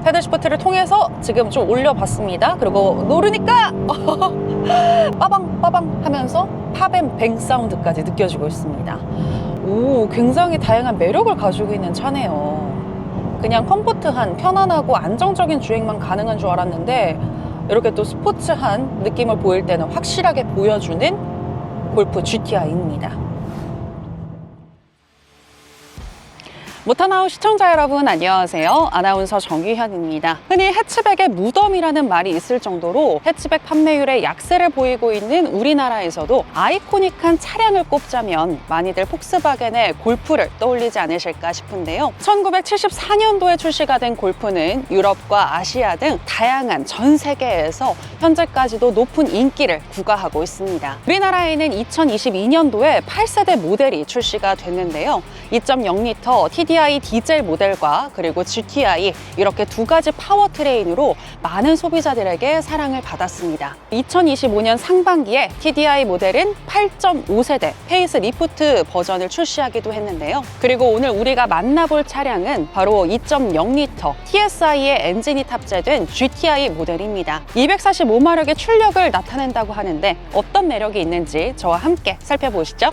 패들 시프트를 통해서 지금 좀 올려봤습니다. 그리고 누르니까 빠방 빠방 하면서 팝앤뱅 사운드까지 느껴지고 있습니다. 오, 굉장히 다양한 매력을 가지고 있는 차네요. 그냥 컴포트한, 편안하고 안정적인 주행만 가능한 줄 알았는데 이렇게 또 스포츠한 느낌을 보일 때는 확실하게 보여주는 골프 GTI입니다. 모타나우 시청자 여러분 안녕하세요. 아나운서 정유현입니다. 흔히 해치백에 무덤이라는 말이 있을 정도로 해치백 판매율의 약세를 보이고 있는 우리나라에서도 아이코닉한 차량을 꼽자면 많이들 폭스바겐의 골프를 떠올리지 않으실까 싶은데요. 1974년도에 출시가 된 골프는 유럽과 아시아 등 다양한 전 세계에서 현재까지도 높은 인기를 구가하고 있습니다. 우리나라에는 2022년도에 8세대 모델이 출시가 됐는데요. 2.0L TDI 디젤 모델과 그리고 GTI 이렇게 두 가지 파워트레인으로 많은 소비자들에게 사랑을 받았습니다. 2025년 상반기에 TDI 모델은 8.5세대 페이스리프트 버전을 출시하기도 했는데요. 그리고 오늘 우리가 만나볼 차량은 바로 2.0L TSI의 엔진이 탑재된 GTI 모델입니다. 245마력의 출력을 나타낸다고 하는데 어떤 매력이 있는지 저와 함께 살펴보시죠.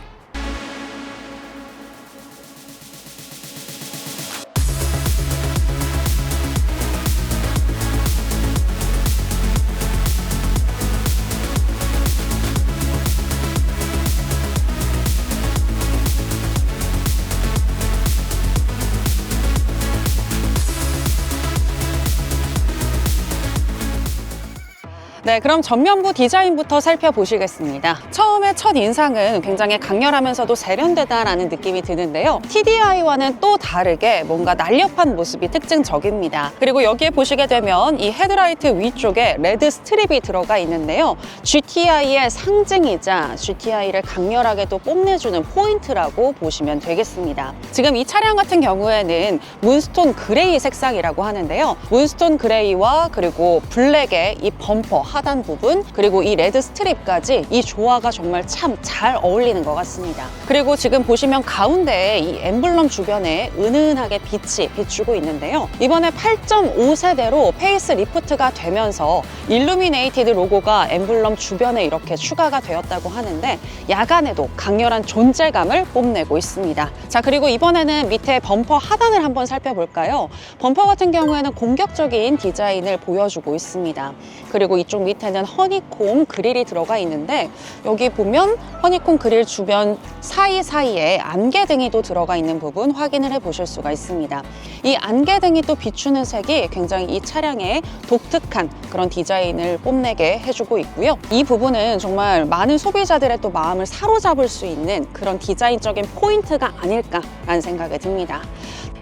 네, 그럼 전면부 디자인부터 살펴보시겠습니다. 처음에 첫 인상은 굉장히 강렬하면서도 세련되다라는 느낌이 드는데요. TDI와는 또 다르게 뭔가 날렵한 모습이 특징적입니다. 그리고 여기에 보시게 되면 이 헤드라이트 위쪽에 레드 스트립이 들어가 있는데요. GTI의 상징이자 GTI를 강렬하게 또 뽐내주는 포인트라고 보시면 되겠습니다. 지금 이 차량 같은 경우에는 문스톤 그레이 색상이라고 하는데요. 문스톤 그레이와 그리고 블랙의 이 범퍼 하단 부분 그리고 이 레드 스트립까지 이 조화가 정말 참 잘 어울리는 것 같습니다. 그리고 지금 보시면 가운데에 이 엠블럼 주변에 은은하게 빛이 비추고 있는데요. 이번에 8.5세대로 페이스 리프트가 되면서 일루미네이티드 로고가 엠블럼 주변에 이렇게 추가가 되었다고 하는데 야간에도 강렬한 존재감을 뽐내고 있습니다. 자, 그리고 이번에는 밑에 범퍼 하단을 한번 살펴볼까요? 범퍼 같은 경우에는 공격적인 디자인을 보여주고 있습니다. 그리고 이쪽 밑에는 허니콤 그릴이 들어가 있는데 여기 보면 허니콤 그릴 주변 사이사이에 안개등이도 들어가 있는 부분 확인을 해 보실 수가 있습니다. 이 안개등이 또 비추는 색이 굉장히 이 차량의 독특한 그런 디자인을 뽐내게 해주고 있고요. 이 부분은 정말 많은 소비자들의 또 마음을 사로잡을 수 있는 그런 디자인적인 포인트가 아닐까라는 생각이 듭니다.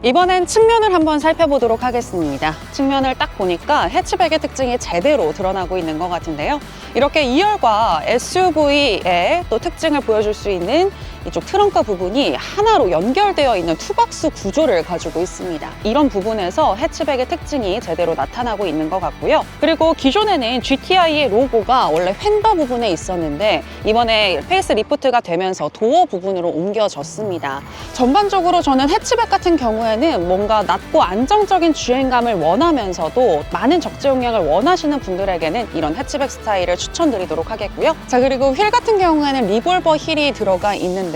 이번엔 측면을 한번 살펴보도록 하겠습니다. 측면을 딱 보니까 해치백의 특징이 제대로 드러나고 있는 것 같은데요. 이렇게 2열과 SUV의 또 특징을 보여줄 수 있는 이쪽 트렁크 부분이 하나로 연결되어 있는 투박스 구조를 가지고 있습니다. 이런 부분에서 해치백의 특징이 제대로 나타나고 있는 것 같고요. 그리고 기존에는 GTI의 로고가 원래 휀더 부분에 있었는데 이번에 페이스 리프트가 되면서 도어 부분으로 옮겨졌습니다. 전반적으로 저는 해치백 같은 경우에는 뭔가 낮고 안정적인 주행감을 원하면서도 많은 적재 용량을 원하시는 분들에게는 이런 해치백 스타일을 추천드리도록 하겠고요. 자, 그리고 휠 같은 경우에는 리볼버 힐이 들어가 있는데요.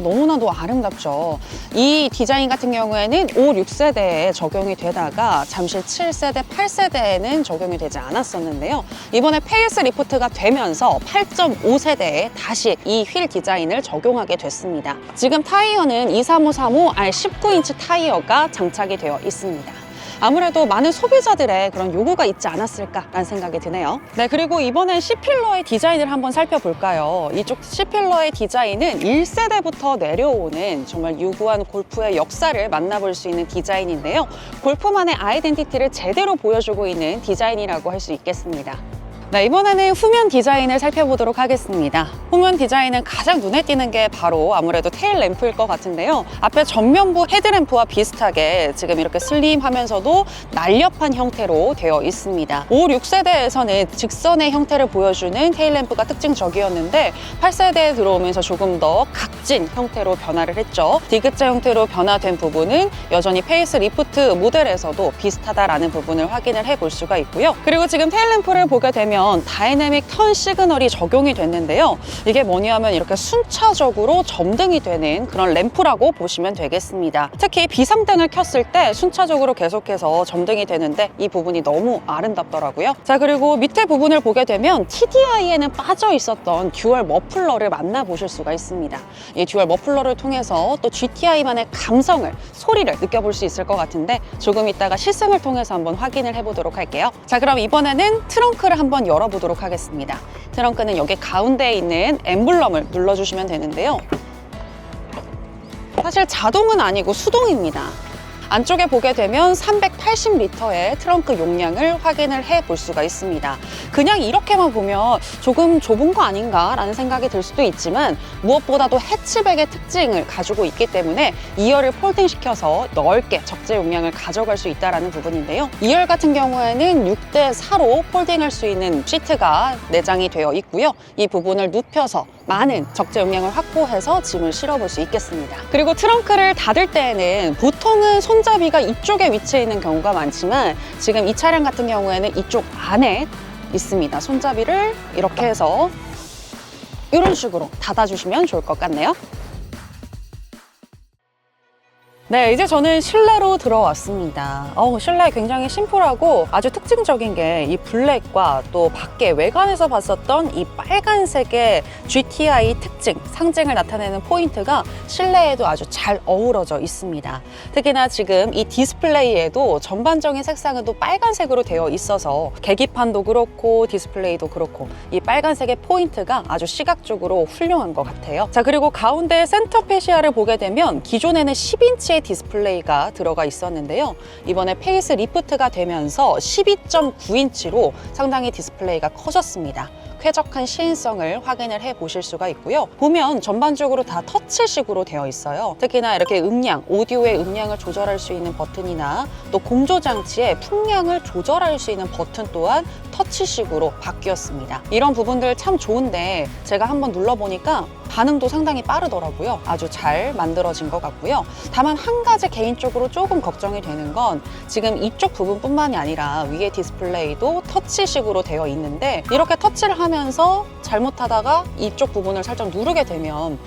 너무나도 아름답죠. 이 디자인 같은 경우에는 5, 6세대에 적용이 되다가 잠시 7세대, 8세대에는 적용이 되지 않았었는데요. 이번에 페이스 리프트가 되면서 8.5세대에 다시 이 휠 디자인을 적용하게 됐습니다. 지금 타이어는 23535 R19인치 타이어가 장착이 되어 있습니다. 아무래도 많은 소비자들의 그런 요구가 있지 않았을까라는 생각이 드네요. 네, 그리고 이번엔 C필러의 디자인을 한번 살펴볼까요? 이쪽 C필러의 디자인은 1세대부터 내려오는 정말 유구한 골프의 역사를 만나볼 수 있는 디자인인데요. 골프만의 아이덴티티를 제대로 보여주고 있는 디자인이라고 할 수 있겠습니다. 네, 이번에는 후면 디자인을 살펴보도록 하겠습니다. 후면 디자인은 가장 눈에 띄는 게 바로 아무래도 테일 램프일 것 같은데요. 앞에 전면부 헤드램프와 비슷하게 지금 이렇게 슬림하면서도 날렵한 형태로 되어 있습니다. 5, 6세대에서는 직선의 형태를 보여주는 테일 램프가 특징적이었는데 8세대에 들어오면서 조금 더 각진 형태로 변화를 했죠. 디귿자 형태로 변화된 부분은 여전히 페이스 리프트 모델에서도 비슷하다라는 부분을 확인을 해볼 수가 있고요. 그리고 지금 테일 램프를 보게 되면 다이내믹 턴 시그널이 적용이 됐는데요. 이게 뭐냐 하면 이렇게 순차적으로 점등이 되는 그런 램프라고 보시면 되겠습니다. 특히 비상등을 켰을 때 순차적으로 계속해서 점등이 되는데 이 부분이 너무 아름답더라고요. 자, 그리고 밑에 부분을 보게 되면 TDI에는 빠져 있었던 듀얼 머플러를 만나보실 수가 있습니다. 이 듀얼 머플러를 통해서 또 GTI만의 감성을, 소리를 느껴볼 수 있을 것 같은데 조금 이따가 실승을 통해서 한번 확인을 해보도록 할게요. 자, 그럼 이번에는 트렁크를 한번 열어보도록 하겠습니다. 트렁크는 여기 가운데에 있는 엠블럼을 눌러주시면 되는데요. 사실 자동은 아니고 수동입니다. 안쪽에 보게 되면 380리터의 트렁크 용량을 확인을 해 볼 수가 있습니다. 그냥 이렇게만 보면 조금 좁은 거 아닌가 라는 생각이 들 수도 있지만 무엇보다도 해치백의 특징을 가지고 있기 때문에 2열을 폴딩시켜서 넓게 적재 용량을 가져갈 수 있다는 부분인데요. 2열 같은 경우에는 6대4로 폴딩할 수 있는 시트가 내장이 되어 있고요. 이 부분을 눕혀서 많은 적재 용량을 확보해서 짐을 실어볼 수 있겠습니다. 그리고 트렁크를 닫을 때에는 보통은 손잡이가 이쪽에 위치해 있는 경우가 많지만 지금 이 차량 같은 경우에는 이쪽 안에 있습니다. 손잡이를 이렇게 해서 이런 식으로 닫아주시면 좋을 것 같네요. 네, 이제 저는 실내로 들어왔습니다. 실내 굉장히 심플하고 아주 특징적인 게 이 블랙과 또 밖에 외관에서 봤었던 이 빨간색의 GTI 특징, 상징을 나타내는 포인트가 실내에도 아주 잘 어우러져 있습니다. 특히나 지금 이 디스플레이에도 전반적인 색상은 또 빨간색으로 되어 있어서 계기판도 그렇고 디스플레이도 그렇고 이 빨간색의 포인트가 아주 시각적으로 훌륭한 것 같아요. 자, 그리고 가운데 센터 페시아를 보게 되면 기존에는 10인치의 디스플레이가 들어가 있었는데요. 이번에 페이스 리프트가 되면서 12.9인치로 상당히 디스플레이가 커졌습니다. 쾌적한 시인성을 확인을 해 보실 수가 있고요. 보면 전반적으로 다 터치식으로 되어 있어요. 특히나 이렇게 음량, 오디오의 음량을 조절할 수 있는 버튼이나 또 공조 장치의 풍량을 조절할 수 있는 버튼 또한 터치식으로 바뀌었습니다. 이런 부분들 참 좋은데 제가 한번 눌러보니까 반응도 상당히 빠르더라고요. 아주 잘 만들어진 것 같고요. 다만 한 가지 개인적으로 조금 걱정이 되는 건 지금 이쪽 부분뿐만이 아니라 위에 디스플레이도 터치식으로 되어 있는데 이렇게 터치를 하면서 잘못하다가 이쪽 부분을 살짝 누르게 되면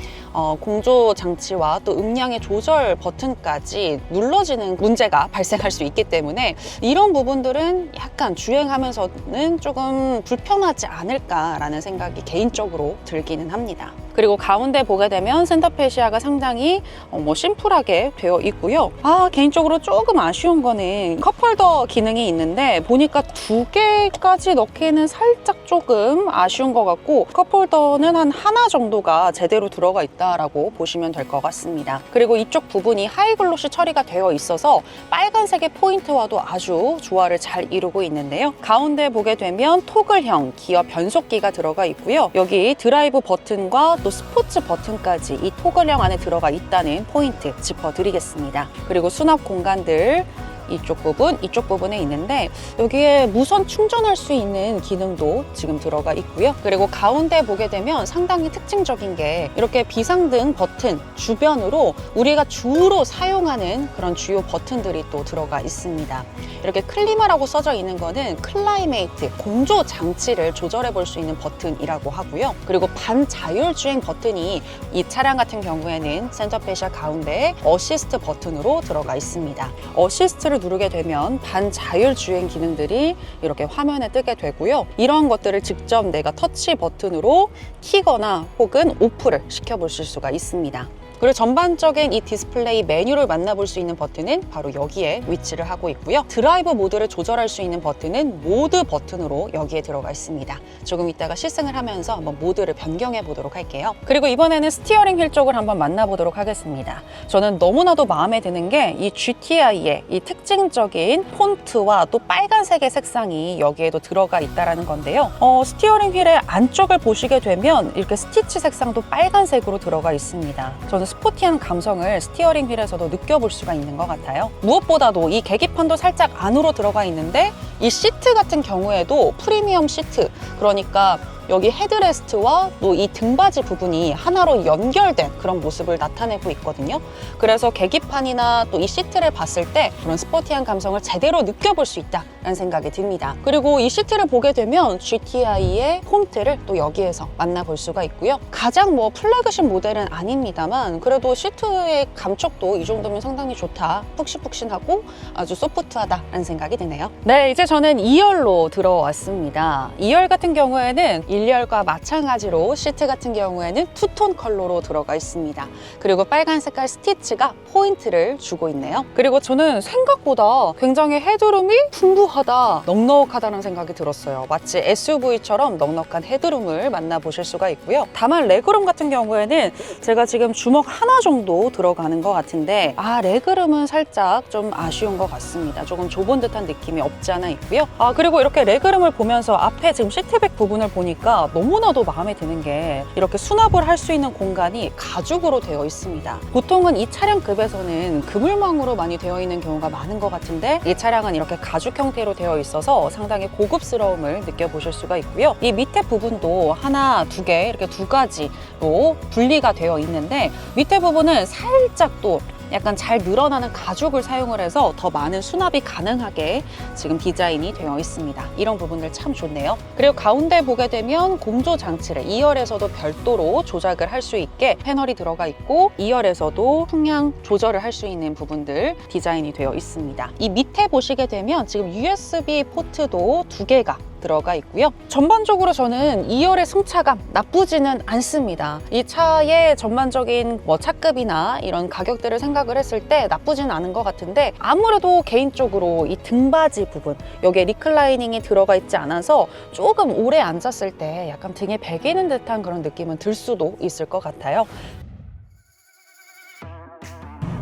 공조 장치와 또 음량의 조절 버튼까지 눌러지는 문제가 발생할 수 있기 때문에 이런 부분들은 약간 주행하면서는 조금 불편하지 않을까라는 생각이 개인적으로 들기는 합니다. 그리고 가운데 보게 되면 센터 페시아가 상당히 심플하게 되어 있고요. 개인적으로 조금 아쉬운 거는 컵홀더 기능이 있는데 보니까 2개까지 넣기에는 살짝 조금 아쉬운 것 같고 컵홀더는 한 하나 정도가 제대로 들어가 있다라고 보시면 될 것 같습니다. 그리고 이쪽 부분이 하이글로시 처리가 되어 있어서 빨간색의 포인트와도 아주 조화를 잘 이루고 있는데요. 가운데 보게 되면 토글형 기어 변속기가 들어가 있고요. 여기 드라이브 버튼과 또 스포츠 버튼까지 이 토글형 안에 들어가 있다는 포인트 짚어드리겠습니다. 그리고 수납 공간들 이쪽 부분에 있는데 여기에 무선 충전할 수 있는 기능도 지금 들어가 있고요. 그리고 가운데 보게 되면 상당히 특징적인 게 이렇게 비상등 버튼 주변으로 우리가 주로 사용하는 그런 주요 버튼들이 또 들어가 있습니다. 이렇게 클리마라고 써져 있는 거는 클라이메이트, 공조 장치를 조절해 볼 수 있는 버튼이라고 하고요. 그리고 반자율주행 버튼이 이 차량 같은 경우에는 센터 페시아 가운데에 어시스트 버튼으로 들어가 있습니다. 어시스트를 누르게 되면 반자율주행 기능들이 이렇게 화면에 뜨게 되고요. 이런 것들을 직접 내가 터치 버튼으로 키거나 혹은 오프를 시켜보실 수가 있습니다. 그리고 전반적인 이 디스플레이 메뉴를 만나볼 수 있는 버튼은 바로 여기에 위치를 하고 있고요. 드라이브 모드를 조절할 수 있는 버튼은 모드 버튼으로 여기에 들어가 있습니다. 조금 이따가 시승을 하면서 한번 모드를 변경해 보도록 할게요. 그리고 이번에는 스티어링 휠 쪽을 한번 만나보도록 하겠습니다. 저는 너무나도 마음에 드는 게 이 GTI의 이 특징적인 폰트와 또 빨간색의 색상이 여기에도 들어가 있다는 건데요. 스티어링 휠의 안쪽을 보시게 되면 이렇게 스티치 색상도 빨간색으로 들어가 있습니다. 저는 스포티한 감성을 스티어링 휠에서도 느껴볼 수가 있는 것 같아요. 무엇보다도 이 계기판도 살짝 안으로 들어가 있는데 이 시트 같은 경우에도 프리미엄 시트, 그러니까 여기 헤드레스트와 또 이 등받이 부분이 하나로 연결된 그런 모습을 나타내고 있거든요. 그래서 계기판이나 또 이 시트를 봤을 때 그런 스포티한 감성을 제대로 느껴볼 수 있다는 생각이 듭니다. 그리고 이 시트를 보게 되면 GTI의 폰트를 또 여기에서 만나볼 수가 있고요. 가장 플래그십 모델은 아닙니다만 그래도 시트의 감촉도 이 정도면 상당히 좋다. 푹신푹신하고 아주 소프트하다는 생각이 드네요. 네, 이제 저는 2열로 들어왔습니다. 2열 같은 경우에는 1열과 마찬가지로 시트 같은 경우에는 투톤 컬러로 들어가 있습니다. 그리고 빨간 색깔 스티치가 포인트를 주고 있네요. 그리고 저는 생각보다 굉장히 헤드룸이 풍부하다, 넉넉하다는 생각이 들었어요. 마치 SUV처럼 넉넉한 헤드룸을 만나보실 수가 있고요. 다만 레그룸 같은 경우에는 제가 지금 주먹 하나 정도 들어가는 것 같은데 레그룸은 살짝 좀 아쉬운 것 같습니다. 조금 좁은 듯한 느낌이 없지 않아 있고요. 그리고 이렇게 레그룸을 보면서 앞에 지금 시트백 부분을 보니까 너무나도 마음에 드는 게 이렇게 수납을 할 수 있는 공간이 가죽으로 되어 있습니다. 보통은 이 차량급에서는 그물망으로 많이 되어 있는 경우가 많은 것 같은데 이 차량은 이렇게 가죽 형태로 되어 있어서 상당히 고급스러움을 느껴보실 수가 있고요. 이 밑에 부분도 하나, 두 개, 이렇게 두 가지로 분리가 되어 있는데 밑에 부분은 살짝 또 약간 잘 늘어나는 가죽을 사용을 해서 더 많은 수납이 가능하게 지금 디자인이 되어 있습니다. 이런 부분들 참 좋네요. 그리고 가운데 보게 되면 공조 장치를 2열에서도 별도로 조작을 할 수 있게 패널이 들어가 있고 2열에서도 풍량 조절을 할 수 있는 부분들 디자인이 되어 있습니다. 이 밑에 보시게 되면 지금 USB 포트도 두 개가 들어가 있고요. 전반적으로 저는 2열의 승차감 나쁘지는 않습니다. 이 차의 전반적인 차급이나 이런 가격대를 생각을 했을 때 나쁘지는 않은 것 같은데 아무래도 개인적으로 이 등받이 부분 여기에 리클라이닝이 들어가 있지 않아서 조금 오래 앉았을 때 약간 등에 베기는 듯한 그런 느낌은 들 수도 있을 것 같아요.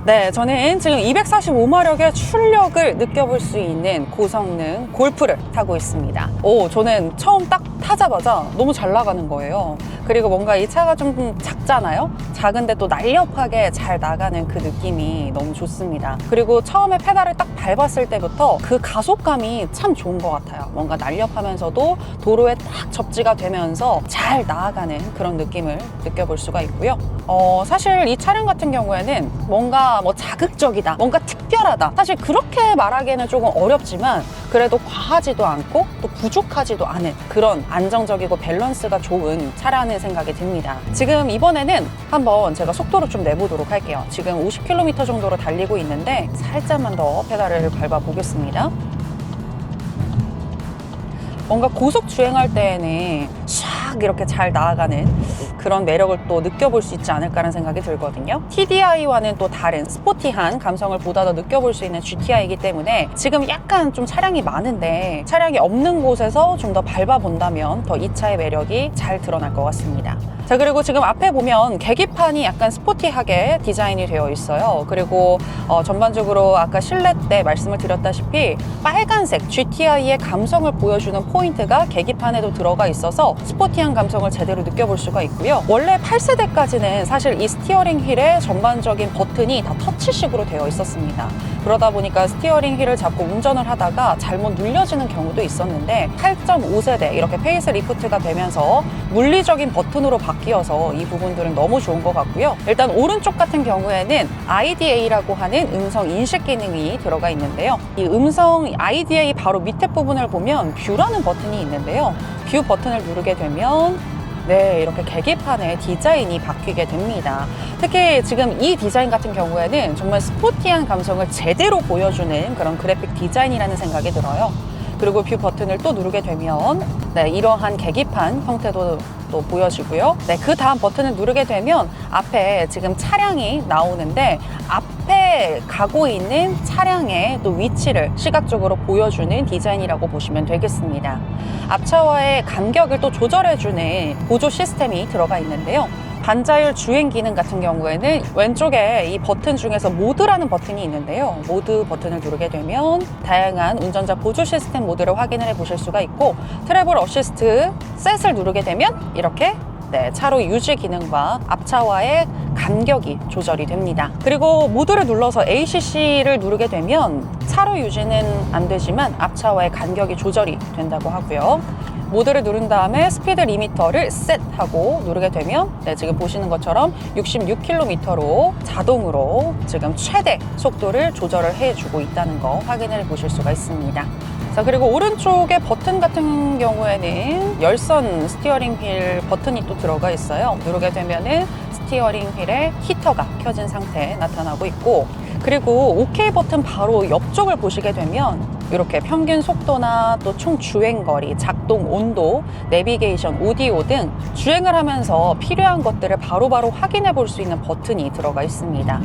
네, 저는 지금 245마력의 출력을 느껴볼 수 있는 고성능 골프를 타고 있습니다. 저는 처음 딱 타자마자 너무 잘 나가는 거예요. 그리고 뭔가 이 차가 좀 작잖아요? 작은데 또 날렵하게 잘 나가는 그 느낌이 너무 좋습니다. 그리고 처음에 페달을 딱 밟았을 때부터 그 가속감이 참 좋은 것 같아요. 뭔가 날렵하면서도 도로에 딱 접지가 되면서 잘 나아가는 그런 느낌을 느껴볼 수가 있고요. 사실 이 차량 같은 경우에는 뭔가 자극적이다, 뭔가 특별하다, 사실 그렇게 말하기에는 조금 어렵지만 그래도 과하지도 않고 또 부족하지도 않은 그런 안정적이고 밸런스가 좋은 차라는 생각이 듭니다. 지금 이번에는 한번 제가 속도를 좀 내보도록 할게요. 지금 50km 정도로 달리고 있는데 살짝만 더 페달을 밟아 보겠습니다. 뭔가 고속 주행할 때에는 샥 이렇게 잘 나아가는 그런 매력을 또 느껴볼 수 있지 않을까라는 생각이 들거든요. TDI와는 또 다른 스포티한 감성을 보다 더 느껴볼 수 있는 GTI이기 때문에 지금 약간 좀 차량이 많은데 차량이 없는 곳에서 좀 더 밟아본다면 더 이 차의 매력이 잘 드러날 것 같습니다. 자, 그리고 지금 앞에 보면 계기판이 약간 스포티하게 디자인이 되어 있어요. 그리고 전반적으로 아까 실내 때 말씀을 드렸다시피 빨간색 GTI의 감성을 보여주는 포인트가 계기판에도 들어가 있어서 스포티한 감성을 제대로 느껴볼 수가 있고요. 원래 8세대까지는 사실 이 스티어링 휠의 전반적인 버튼이 다 터치식으로 되어 있었습니다. 그러다 보니까 스티어링 휠을 잡고 운전을 하다가 잘못 눌려지는 경우도 있었는데 8.5세대 이렇게 페이스리프트가 되면서 물리적인 버튼으로 바뀌어서 이 부분들은 너무 좋은 것 같고요. 일단 오른쪽 같은 경우에는 IDA라고 하는 음성 인식 기능이 들어가 있는데요. 이 음성 IDA 바로 밑에 부분을 보면 뷰라는 버튼이 있는데요. 뷰 버튼을 누르게 되면 이렇게 계기판의 디자인이 바뀌게 됩니다. 특히 지금 이 디자인 같은 경우에는 정말 스포티한 감성을 제대로 보여주는 그런 그래픽 디자인이라는 생각이 들어요. 그리고 뷰 버튼을 또 누르게 되면 네, 이러한 계기판 형태도 또 보여지고요. 네, 그 다음 버튼을 누르게 되면 앞에 지금 차량이 나오는데 앞에 가고 있는 차량의 또 위치를 시각적으로 보여주는 디자인이라고 보시면 되겠습니다. 앞차와의 간격을 또 조절해주는 보조 시스템이 들어가 있는데요. 반자율 주행 기능 같은 경우에는 왼쪽에 이 버튼 중에서 모드라는 버튼이 있는데요. 모드 버튼을 누르게 되면 다양한 운전자 보조 시스템 모드를 확인을 해 보실 수가 있고, 트래블 어시스트 셋을 누르게 되면 이렇게 네, 차로 유지 기능과 앞차와의 간격이 조절이 됩니다. 그리고 모드를 눌러서 ACC를 누르게 되면 차로 유지는 안 되지만 앞차와의 간격이 조절이 된다고 하고요. 모드를 누른 다음에 스피드 리미터를 셋하고 누르게 되면 네, 지금 보시는 것처럼 66km로 자동으로 지금 최대 속도를 조절을 해주고 있다는 거 확인을 보실 수가 있습니다. 자, 그리고 오른쪽에 버튼 같은 경우에는 열선 스티어링 휠 버튼이 또 들어가 있어요. 누르게 되면은 스티어링 휠에 히터가 켜진 상태 나타나고 있고, 그리고 OK 버튼 바로 옆쪽을 보시게 되면 이렇게 평균 속도나 또 총 주행거리, 작동 온도, 내비게이션, 오디오 등 주행을 하면서 필요한 것들을 바로바로 확인해 볼 수 있는 버튼이 들어가 있습니다.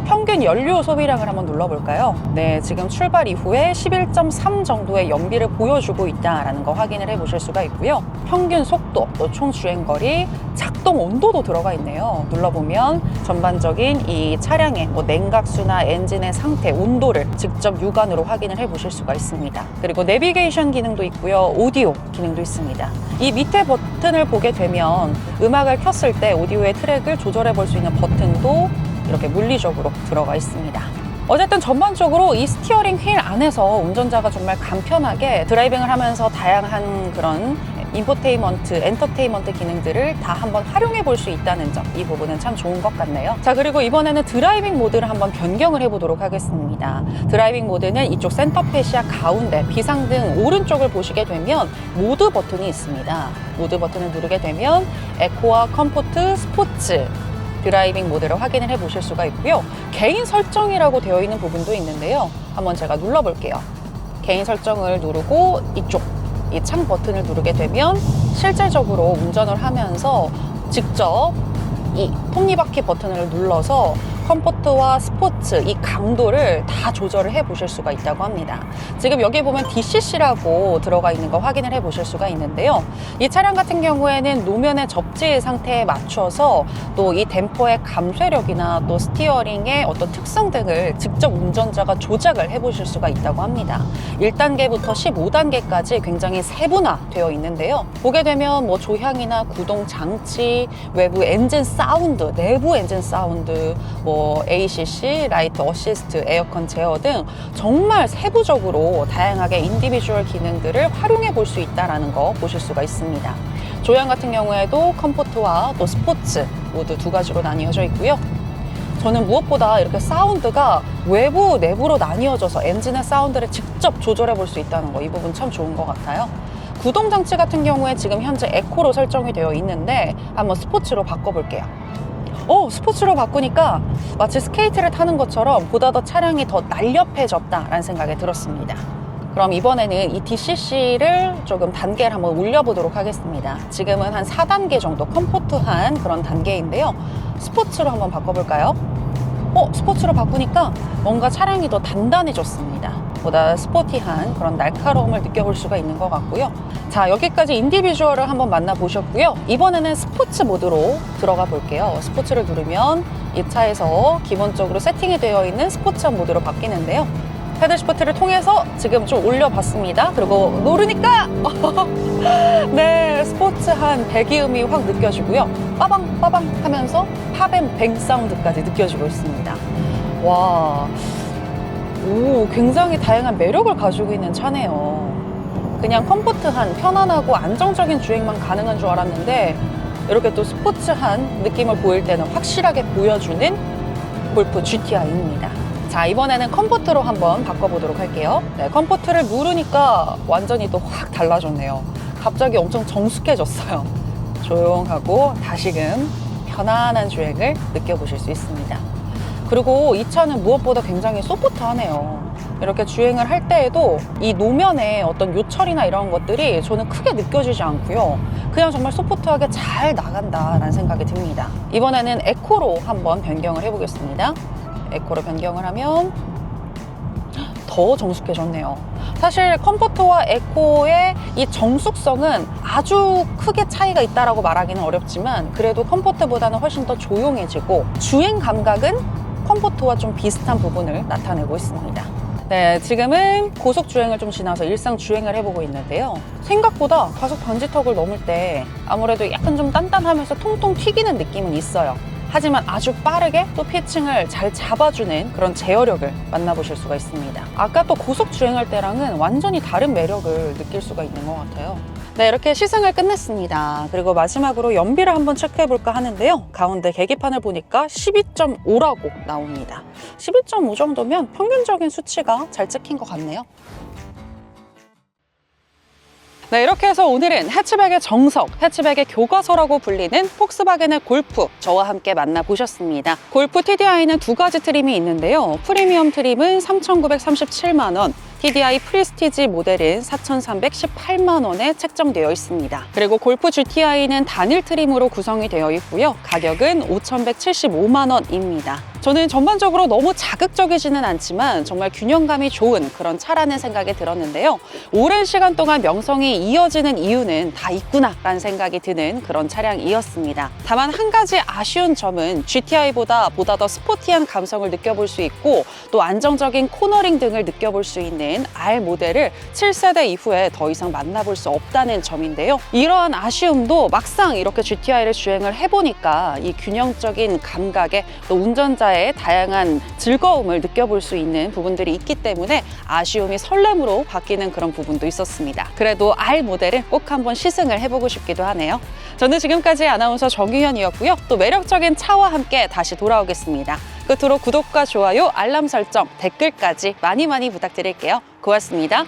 평균 연료 소비량을 한번 눌러볼까요? 네, 지금 출발 이후에 11.3 정도의 연비를 보여주고 있다는 거 확인을 해 보실 수가 있고요. 평균 속도, 또 총 주행거리, 작동 온도도 들어가 있네요. 눌러보면 전반적인 이 차량의 뭐 냉각수나 엔진의 상태, 온도를 직접 육안으로 확인을 해 보실 수가 있습니다. 그리고 내비게이션 기능도 있고요. 오디오 기능도 있습니다. 이 밑에 버튼을 보게 되면 음악을 켰을 때 오디오의 트랙을 조절해 볼 수 있는 버튼도 이렇게 물리적으로 들어가 있습니다. 어쨌든 전반적으로 이 스티어링 휠 안에서 운전자가 정말 간편하게 드라이빙을 하면서 다양한 그런 인포테인먼트, 엔터테인먼트 기능들을 다 한번 활용해 볼 수 있다는 점, 이 부분은 참 좋은 것 같네요. 자, 그리고 이번에는 드라이빙 모드를 한번 변경을 해보도록 하겠습니다. 드라이빙 모드는 이쪽 센터 페시아 가운데 비상등 오른쪽을 보시게 되면 모드 버튼이 있습니다. 모드 버튼을 누르게 되면 에코와 컴포트, 스포츠, 드라이빙 모드를 확인을 해 보실 수가 있고요. 개인 설정이라고 되어 있는 부분도 있는데요. 한번 제가 눌러볼게요. 개인 설정을 누르고 이쪽 이 창 버튼을 누르게 되면 실질적으로 운전을 하면서 직접 이 톱니바퀴 버튼을 눌러서 컴포트와 스포츠 이 강도를 다 조절을 해 보실 수가 있다고 합니다. 지금 여기 보면 DCC라고 들어가 있는 거 확인을 해 보실 수가 있는데요. 이 차량 같은 경우에는 노면의 접지 상태에 맞춰서 또 이 댐퍼의 감쇄력이나 또 스티어링의 어떤 특성 등을 직접 운전자가 조작을 해 보실 수가 있다고 합니다. 1단계부터 15단계까지 굉장히 세분화되어 있는데요. 보게 되면 뭐 조향이나 구동 장치, 외부 엔진 사운드, 내부 엔진 사운드, 뭐 ACC, 라이트 어시스트, 에어컨 제어 등 정말 세부적으로 다양하게 인디비주얼 기능들을 활용해 볼 수 있다는 거 보실 수가 있습니다. 조향 같은 경우에도 컴포트와 또 스포츠 모두 두 가지로 나뉘어져 있고요. 저는 무엇보다 이렇게 사운드가 외부, 내부로 나뉘어져서 엔진의 사운드를 직접 조절해 볼 수 있다는 거, 이 부분 참 좋은 것 같아요. 구동 장치 같은 경우에 지금 현재 에코로 설정이 되어 있는데 한번 스포츠로 바꿔볼게요. 스포츠로 바꾸니까 마치 스케이트를 타는 것처럼 보다 더 차량이 더 날렵해졌다라는 생각이 들었습니다. 그럼 이번에는 이 DCC를 조금 단계를 한번 올려보도록 하겠습니다. 지금은 한 4단계 정도 컴포트한 그런 단계인데요. 스포츠로 한번 바꿔볼까요? 스포츠로 바꾸니까 뭔가 차량이 더 단단해졌습니다. 보다 스포티한 그런 날카로움을 느껴볼 수가 있는 것 같고요. 자, 여기까지 인디비주얼을 한번 만나보셨고요. 이번에는 스포츠 모드로 들어가 볼게요. 스포츠를 누르면 이 차에서 기본적으로 세팅이 되어 있는 스포츠 모드로 바뀌는데요. 패들 시프트를 통해서 지금 좀 올려봤습니다. 그리고 누르니까 네, 스포츠한 배기음이 확 느껴지고요. 빠방 빠방 하면서 팝앤뱅 사운드까지 느껴지고 있습니다. 와, 굉장히 다양한 매력을 가지고 있는 차네요. 그냥 컴포트한 편안하고 안정적인 주행만 가능한 줄 알았는데 이렇게 또 스포츠한 느낌을 보일 때는 확실하게 보여주는 골프 GTI입니다. 자, 이번에는 컴포트로 한번 바꿔보도록 할게요. 네, 컴포트를 누르니까 완전히 또 확 달라졌네요. 갑자기 엄청 정숙해졌어요. 조용하고 다시금 편안한 주행을 느껴보실 수 있습니다. 그리고 이 차는 무엇보다 굉장히 소프트하네요. 이렇게 주행을 할 때에도 이 노면의 어떤 요철이나 이런 것들이 저는 크게 느껴지지 않고요. 그냥 정말 소프트하게 잘 나간다라는 생각이 듭니다. 이번에는 에코로 한번 변경을 해보겠습니다. 에코로 변경을 하면 더 정숙해졌네요. 사실 컴포트와 에코의 이 정숙성은 아주 크게 차이가 있다라고 말하기는 어렵지만 그래도 컴포트보다는 훨씬 더 조용해지고 주행 감각은 컴포트와 좀 비슷한 부분을 나타내고 있습니다. 네, 지금은 고속 주행을 좀 지나서 일상 주행을 해보고 있는데요. 생각보다 가속 방지턱을 넘을 때 아무래도 약간 좀 단단하면서 통통 튀기는 느낌은 있어요. 하지만 아주 빠르게 또 피칭을 잘 잡아주는 그런 제어력을 만나보실 수가 있습니다. 아까 또 고속 주행할 때랑은 완전히 다른 매력을 느낄 수가 있는 것 같아요. 네, 이렇게 시승을 끝냈습니다. 그리고 마지막으로 연비를 한번 체크해볼까 하는데요. 가운데 계기판을 보니까 12.5라고 나옵니다. 12.5 정도면 평균적인 수치가 잘 찍힌 것 같네요. 네, 이렇게 해서 오늘은 해치백의 정석, 해치백의 교과서라고 불리는 폭스바겐의 골프 저와 함께 만나보셨습니다. 골프 TDI는 두 가지 트림이 있는데요. 프리미엄 트림은 3,937만 원, TDI 프리스티지 모델은 4,318만 원에 책정되어 있습니다. 그리고 골프 GTI는 단일 트림으로 구성이 되어 있고요. 가격은 5,175만 원입니다. 저는 전반적으로 너무 자극적이지는 않지만 정말 균형감이 좋은 그런 차라는 생각이 들었는데요. 오랜 시간 동안 명성이 이어지는 이유는 다 있구나라는 생각이 드는 그런 차량이었습니다. 다만 한 가지 아쉬운 점은 GTI보다 보다 더 스포티한 감성을 느껴볼 수 있고 또 안정적인 코너링 등을 느껴볼 수 있는 R 모델을 7세대 이후에 더 이상 만나볼 수 없다는 점인데요. 이러한 아쉬움도 막상 이렇게 GTI를 주행을 해보니까 이 균형적인 감각에 또 운전자의 다양한 즐거움을 느껴볼 수 있는 부분들이 있기 때문에 아쉬움이 설렘으로 바뀌는 그런 부분도 있었습니다. 그래도 R 모델은 꼭 한번 시승을 해보고 싶기도 하네요. 저는 지금까지 아나운서 정유현이었고요. 또 매력적인 차와 함께 다시 돌아오겠습니다. 끝으로 구독과 좋아요, 알람 설정, 댓글까지 많이 부탁드릴게요. 고맙습니다.